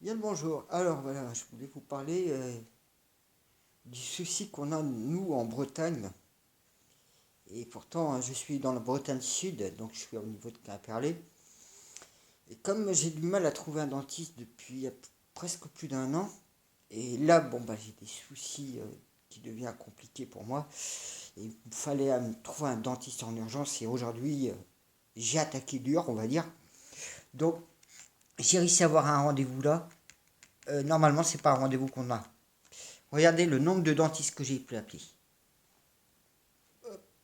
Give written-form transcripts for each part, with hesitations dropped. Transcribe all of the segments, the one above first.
Bien le bonjour. Alors voilà, je voulais vous parler du souci qu'on a nous en Bretagne. Et pourtant, je suis dans la Bretagne Sud, donc je suis au niveau de Quimperlé. Et comme j'ai du mal à trouver un dentiste depuis presque plus d'un an, et là, bon, bah, j'ai des soucis qui deviennent compliqués pour moi. Et il fallait me trouver un dentiste en urgence. Et aujourd'hui, j'ai attaqué dur, on va dire. Donc, j'ai réussi à avoir un rendez-vous là. Normalement, c'est pas un rendez-vous qu'on a. Regardez le nombre de dentistes que j'ai pu appeler.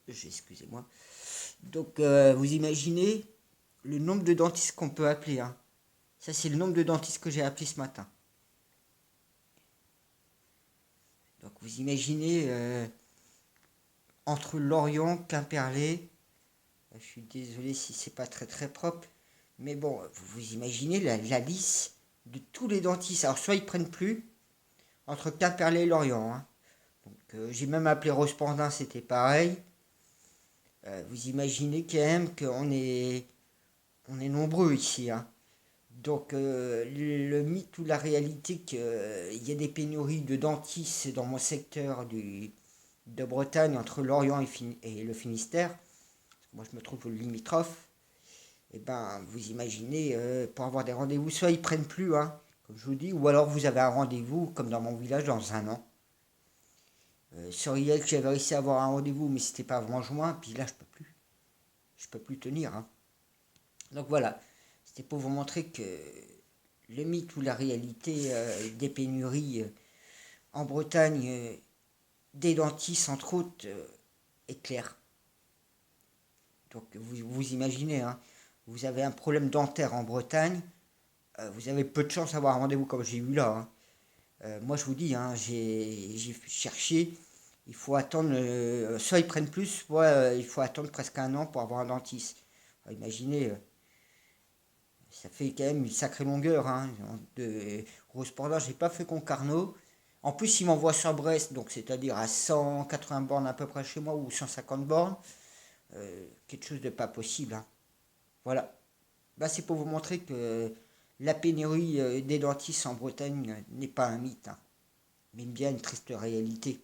Excusez-moi. Donc, vous imaginez le nombre de dentistes qu'on peut appeler. Hein. Ça, c'est le nombre de dentistes que j'ai appelé ce matin. Donc, vous imaginez entre Lorient, Quimperlé. Je suis désolé si c'est pas très très propre. Mais bon, vous imaginez la liste de tous les dentistes. Alors, soit ils prennent plus entre Quimperlé et Lorient. Hein. Donc, j'ai même appelé Rose Pandin, c'était pareil. Vous imaginez quand même on est nombreux ici. Hein. Donc le mythe ou la réalité qu'il y a des pénuries de dentistes dans mon secteur de Bretagne entre l'Orient et le Finistère, moi je me trouve au limitrophe, et ben vous imaginez pour avoir des rendez-vous, soit ils prennent plus, hein, comme je vous dis, ou alors vous avez un rendez-vous comme dans mon village dans un an. Sur IEL j'avais réussi à avoir un rendez-vous mais c'était pas avant juin, puis là je peux plus tenir. Hein. Donc voilà, c'était pour vous montrer que le mythe ou la réalité des pénuries en Bretagne, des dentistes entre autres, est clair. Donc vous imaginez, hein, vous avez un problème dentaire en Bretagne, vous avez peu de chance d'avoir un rendez-vous comme j'ai eu là. Hein. Moi je vous dis, hein, j'ai cherché, il faut attendre, soit ils prennent plus, soit il faut attendre presque un an pour avoir un dentiste. Alors, imaginez, ça fait quand même une sacrée longueur. Hein, de Rose Pandin, j'ai pas fait Concarneau. En plus, il m'envoie sur Brest, donc c'est-à-dire à 180 bornes à peu près chez moi, ou 150 bornes. Quelque chose de pas possible. Hein. Voilà. Bah, c'est pour vous montrer que la pénurie des dentistes en Bretagne n'est pas un mythe, hein, mais bien une triste réalité.